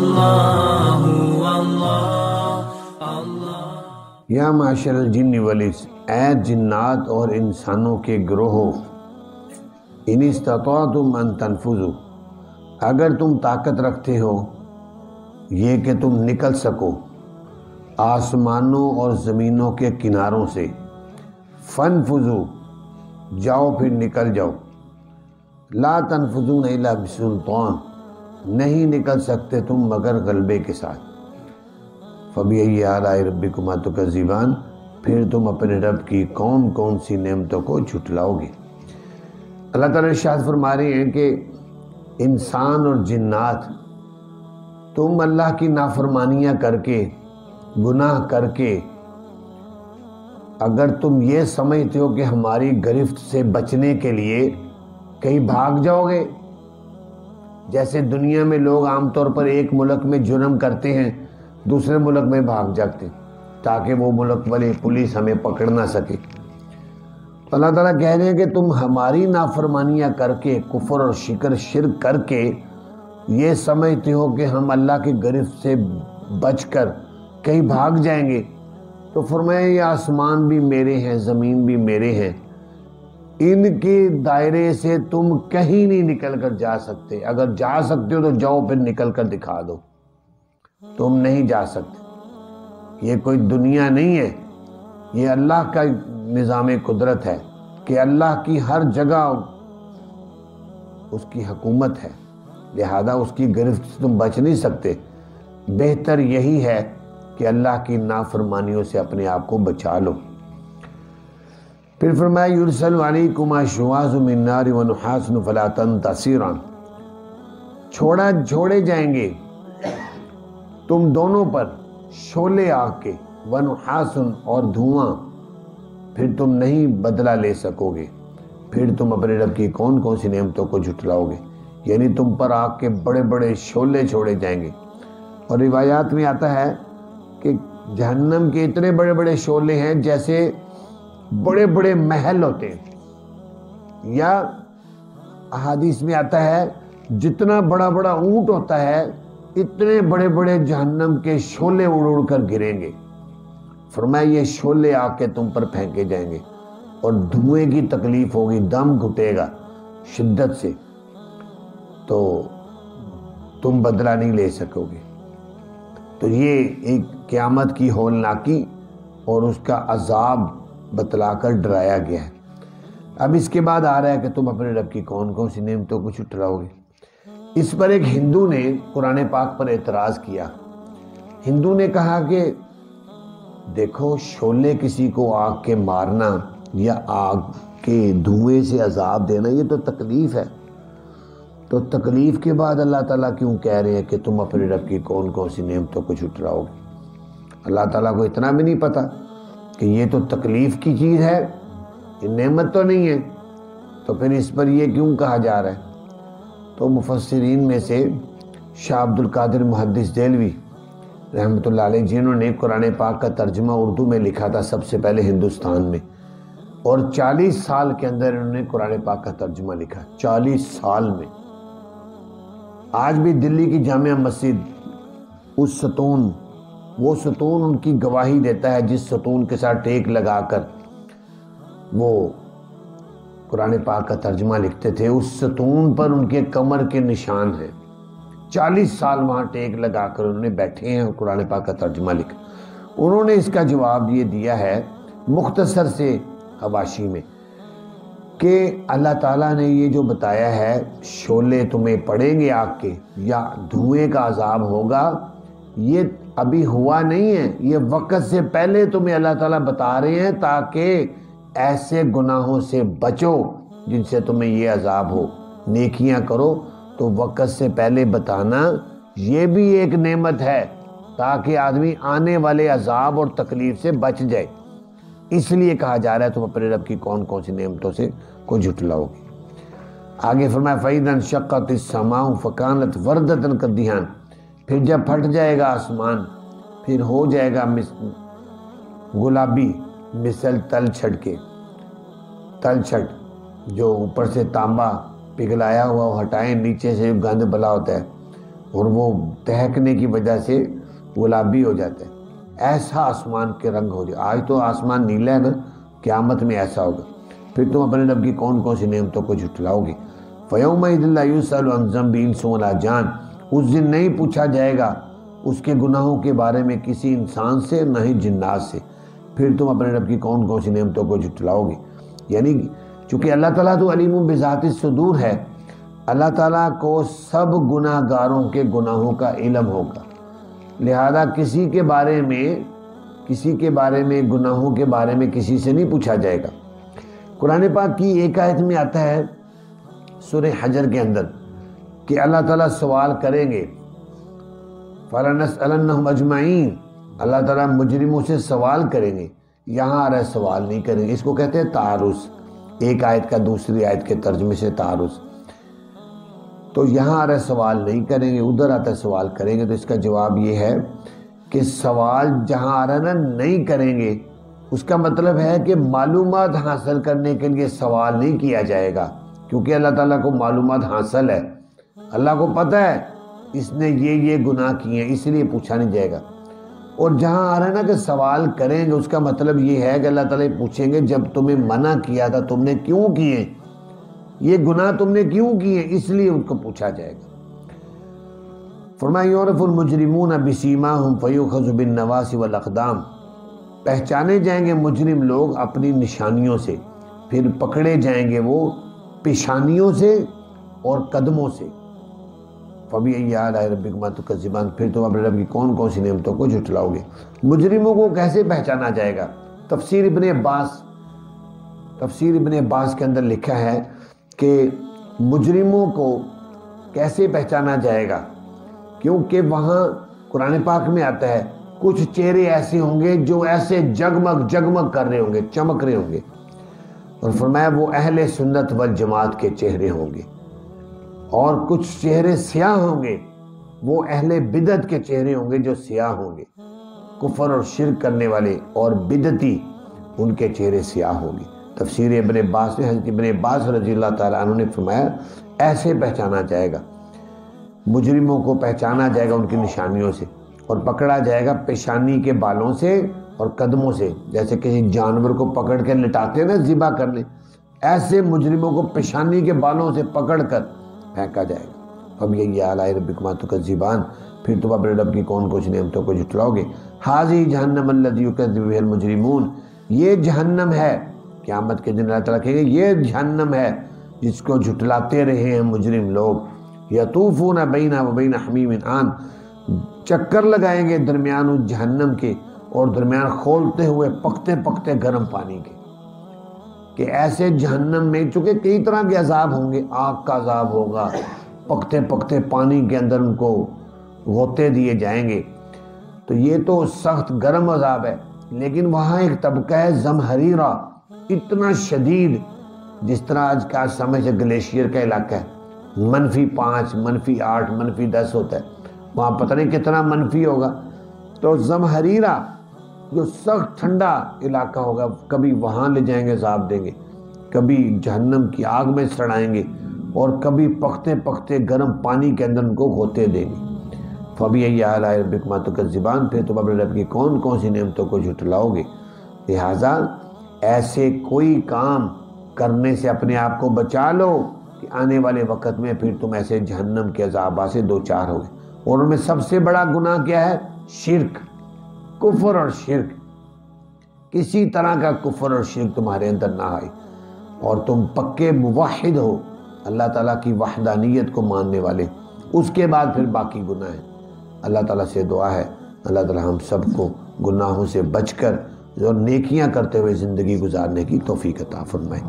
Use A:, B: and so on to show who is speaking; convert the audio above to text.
A: اللہ اللہ۔
B: یا معاشر الجن والانس، اے جنات اور انسانوں کے گروہوں، ان استطعتم ان تنفذوا، اگر تم طاقت رکھتے ہو یہ کہ تم نکل سکو آسمانوں اور زمینوں کے کناروں سے، فانفذوا، جاؤ پھر نکل جاؤ، لا تنفذون الا بسلطان، نہیں نکل سکتے تم مگر غلبے کے ساتھ، فبأي آلاء ربكما تكذبان، پھر تم اپنے رب کی کون کون سی نعمتوں کو جھٹلاؤ گے۔ اللہ تعالیٰ ارشاد فرما رہے ہیں کہ انسان اور جنات، تم اللہ کی نافرمانیاں کر کے، گناہ کر کے، اگر تم یہ سمجھتے ہو کہ ہماری گرفت سے بچنے کے لیے کہیں بھاگ جاؤ گے، جیسے دنیا میں لوگ عام طور پر ایک ملک میں جرم کرتے ہیں دوسرے ملک میں بھاگ جاتے ہیں تاکہ وہ ملک والے پولیس ہمیں پکڑ نہ سکے، تو اللہ تعالیٰ کہہ رہے ہیں کہ تم ہماری نافرمانیاں کر کے، کفر اور شرک کر کے یہ سمجھتے ہو کہ ہم اللہ کی گرفت سے بچ کر کہیں بھاگ جائیں گے، تو فرمایا یہ آسمان بھی میرے ہیں، زمین بھی میرے ہیں، ان کے دائرے سے تم کہیں نہیں نکل کر جا سکتے، اگر جا سکتے ہو تو جاؤ پھر نکل کر دکھا دو، تم نہیں جا سکتے۔ یہ کوئی دنیا نہیں ہے، یہ اللہ کا نظام قدرت ہے کہ اللہ کی ہر جگہ اس کی حکومت ہے، لہذا اس کی گرفت سے تم بچ نہیں سکتے، بہتر یہی ہے کہ اللہ کی نافرمانیوں سے اپنے آپ کو بچا لو۔ پھر فرمایا یرسل علیکما شواظ من نار ونحاس فلا تنتصران، چھوڑے جائیں گے تم دونوں پر شعلے آگ کے، ونحاس اور دھواں، پھر تم نہیں بدلہ لے سکو گے، پھر تم اپنے رب کی کون کون سی نعمتوں کو جھٹلاؤ گے، یعنی تم پر آگ کے بڑے بڑے شعلے چھوڑے جائیں گے۔ اور روایات میں آتا ہے کہ جہنم کے اتنے بڑے بڑے شعلے ہیں جیسے بڑے بڑے محل ہوتے ہیں، یا احادیث میں آتا ہے جتنا بڑا بڑا اونٹ ہوتا ہے اتنے بڑے بڑے جہنم کے شعلے اڑ اڑ کر گریں گے۔ فرمایا یہ شعلے آ کے تم پر پھینکے جائیں گے اور دھوئیں کی تکلیف ہوگی، دم گھٹے گا شدت سے، تو تم بدلہ نہیں لے سکو گے۔ تو یہ ایک قیامت کی ہولناکی اور اس کا عذاب بتلا کر ڈرایا گیا ہے۔ اب اس کے بعد آ رہا ہے کہ تم اپنے رب کی کون کون سی نعمتوں کو جھٹلاؤ گے۔ اس پر ایک ہندو نے قرآن پاک پر اعتراض کیا۔ ہندو نے کہا کہ دیکھو، شعلے کسی کو آگ کے مارنا یا آگ کے دھوئیں سے عذاب دینا یہ تو تکلیف ہے، تو تکلیف کے بعد اللہ تعالیٰ کیوں کہہ رہے ہیں کہ تم اپنے رب کی کون کون سی نعمتوں کو جھٹلاؤ گے؟ اللہ تعالیٰ کو اتنا بھی نہیں پتا کہ یہ تو تکلیف کی چیز ہے، یہ نعمت تو نہیں ہے، تو پھر اس پر یہ کیوں کہا جا رہا ہے؟ تو مفسرین میں سے شاہ عبد القادر محدث دہلوی رحمۃ اللہ علیہ، جنہوں نے قرآن پاک کا ترجمہ اردو میں لکھا تھا سب سے پہلے ہندوستان میں، اور 40 سال کے اندر انہوں نے قرآن پاک کا ترجمہ لکھا، 40 سال میں۔ آج بھی دلی کی جامع مسجد وہ ستون ان کی گواہی دیتا ہے جس ستون کے ساتھ ٹیک لگا کر وہ قرآن پاک کا ترجمہ لکھتے تھے، اس ستون پر ان کے کمر کے نشان ہیں۔ 40 سال وہاں ٹیک لگا کر انہوں نے بیٹھے ہیں اور قرآن پاک کا ترجمہ لکھا۔ انہوں نے اس کا جواب یہ دیا ہے مختصر سے حواشی میں کہ اللہ تعالیٰ نے یہ جو بتایا ہے شعلے تمہیں پڑیں گے آگ کے یا دھوئیں کا عذاب ہوگا، یہ ابھی ہوا نہیں ہے، یہ وقت سے پہلے تمہیں اللہ تعالیٰ بتا رہے ہیں تاکہ ایسے گناہوں سے بچو جن سے تمہیں یہ عذاب ہو۔ نیکیاں کرو تو وقت سے پہلے بتانا یہ بھی ایک نعمت ہے تاکہ آدمی آنے والے عذاب اور تکلیف سے بچ جائے۔ اس لیے کہا جا رہا ہے تم اپنے رب کی کون کون سی نعمتوں سے کو جھٹلاؤ گے۔ آگے فرمایا فَإِذَا انشَقَّتِ السَّمَاءُ فَكَانَتْ وَرْدَةً كَالدِّهَانِ، پھر جب پھٹ جائے گا آسمان پھر ہو جائے گا گلابی، مثل تل چھٹ جو اوپر سے تانبا پگھلایا ہوا ہٹائیں، نیچے سے گند بلا ہوتا ہے اور وہ دہکنے کی وجہ سے گلابی ہو جاتا ہے، ایسا آسمان کے رنگ ہو جائے۔ آج تو آسمان نیلا ہے نا، قیامت میں ایسا ہوگا۔ پھر تم اپنے رب کی کون کون سی نعمتوں کو جھٹلاؤ گے۔ فَيَوْمَئِذٍ لَا يُسْأَلُ عَنْ ذَنبِ إِنسٌ وَلَا جَانٌ، اس دن نہیں پوچھا جائے گا اس کے گناہوں کے بارے میں کسی انسان سے نہ ہی جنات سے۔ پھر تم اپنے رب کی کون کون سی نعمتوں کو جھٹلاؤ گے۔ یعنی چونکہ اللہ تعالیٰ تو علیم بذات الصدور ہے، اللہ تعالیٰ کو سب گناہ گاروں کے گناہوں کا علم ہوگا، لہذا کسی کے بارے میں گناہوں کے بارے میں کسی سے نہیں پوچھا جائے گا۔ قرآن پاک کی ایک آیت میں آتا ہے سورہ حجر کے اندر کہ اللہ تعالیٰ سوال کریں گے، فَلَنَسْأَلَنَّهُمْ أَجْمَعِينَ، اللہ تعالیٰ مجرموں سے سوال کریں گے۔ یہاں آ رہا ہے سوال نہیں کریں گے، اس کو کہتے ہیں تعارض، ایک آیت کا دوسری آیت کے ترجمے سے تعارض۔ تو یہاں آ رہا ہے سوال نہیں کریں گے، ادھر آتا ہے سوال کریں گے، تو اس کا جواب یہ ہے کہ سوال جہاں آ رہا ہے نا نہیں کریں گے، اس کا مطلب ہے کہ معلومات حاصل کرنے کے لیے سوال نہیں کیا جائے گا، کیونکہ اللہ تعالیٰ کو معلومات حاصل ہے، اللہ کو پتہ ہے اس نے یہ گناہ کیے ہیں، اس لیے پوچھا نہیں جائے گا۔ اور جہاں آ رہا ہے نا کہ سوال کریں گے، اس کا مطلب یہ ہے کہ اللہ تعالیٰ پوچھیں گے جب تمہیں منع کیا تھا تم نے کیوں کیے، یہ گناہ تم نے کیوں کیے، اس لیے ان کو پوچھا جائے گا۔ فرمایا یعرف المجرمون بسیماہم فیؤخذ بالنواصی والاقدام، پہچانے جائیں گے مجرم لوگ اپنی نشانیوں سے، پھر پکڑے جائیں گے وہ پیشانیوں سے اور قدموں سے۔ فَبِأَيِّ آلَاءِ رَبِّكُمَا تُكَذِّبَانِ، پھر تم اپنے رب کی کون کون سی نعمتوں کو جھٹلاؤ گے۔ مجرموں کو کیسے پہچانا جائے گا؟ تفسیر ابن عباس کے اندر لکھا ہے کہ مجرموں کو کیسے پہچانا جائے گا، کیونکہ وہاں قرآن پاک میں آتا ہے کچھ چہرے ایسے ہوں گے جو ایسے جگمگ کر رہے ہوں گے، چمک رہے ہوں گے، اور فرمایا وہ اہل سنت والجماعت کے چہرے ہوں گے، اور کچھ چہرے سیاہ ہوں گے، وہ اہل بدعت کے چہرے ہوں گے جو سیاہ ہوں گے، کفر اور شرک کرنے والے اور بدعتی، ان کے چہرے سیاہ ہوں گے۔ تفسیر ابن عباس میں حضرت ابن عباس رضی اللہ تعالیٰ عنہ نے فرمایا ایسے پہچانا جائے گا، مجرموں کو پہچانا جائے گا ان کی نشانیوں سے، اور پکڑا جائے گا پیشانی کے بالوں سے اور قدموں سے، جیسے کسی جانور کو پکڑ کے لٹاتے ہیں نا ذبح کرنے، ایسے مجرموں کو پیشانی کے بالوں سے پکڑ کر پھینکا جائے گا۔ فَبِأَيِّ آلَاءِ رَبِّكُمَا تُكَذِّبَانِ، پھر تم اپنے رب کی کون کون سی نعمتوں کو جھٹلاؤ گے۔ ہَذِهِ جَهَنَّمُ الَّتِي يُكَذِّبُ بِهَا الْمُجْرِمُونَ، یہ جہنم ہے، قیامت کے دن اللہ تعالیٰ کہیں گے یہ جہنم ہے جس کو جھٹلاتے رہے ہیں مجرم لوگ۔ یطوفون بینہا وبین حمیم آن، چکر لگائیں گے درمیان اس جہنم کے اور درمیان کھولتے ہوئے پکتے پکتے گرم پانی کے، کہ ایسے جہنم میں چونکہ کئی طرح کے عذاب ہوں گے، آگ کا عذاب ہوگا، پکتے پکتے پانی کے اندر ان کو غوطے دیے جائیں گے، تو یہ تو سخت گرم عذاب ہے۔ لیکن وہاں ایک طبقہ ہے زمہریرہ، اتنا شدید، جس طرح آج کا سمجھ گلیشیئر کا علاقہ ہے، -5 -8 -10 ہوتا ہے، وہاں پتہ نہیں کتنا منفی ہوگا، تو زمہریرہ جو سخت ٹھنڈا علاقہ ہوگا، کبھی وہاں لے جائیں گے عذاب دیں گے، کبھی جہنم کی آگ میں سڑائیں گے، اور کبھی پکتے پکتے گرم پانی کے اندر ان کو غوطے دیں گے۔ فَبِأَيِّ آلَاءِ رَبِّكُمَا تُكَذِّبَانِ، پھر تم اپنے رب کی کون کون سی نعمتوں کو جھٹلاؤ گے۔ لہٰذا ایسے کوئی کام کرنے سے اپنے آپ کو بچا لو کہ آنے والے وقت میں پھر تم ایسے جہنم کے عذابات سے دوچار ہوگے۔ اور ان میں سب سے بڑا گناہ کیا ہے؟ شرک، کفر اور شرک۔ کسی طرح کا کفر اور شرک تمہارے اندر نہ آئے اور تم پکے موحد ہو، اللہ تعالیٰ کی وحدانیت کو ماننے والے، اس کے بعد پھر باقی گناہ ہیں۔ اللہ تعالیٰ سے دعا ہے اللہ تعالیٰ ہم سب کو گناہوں سے بچ کر اور نیکیاں کرتے ہوئے زندگی گزارنے کی توفیق عطا فرمائے۔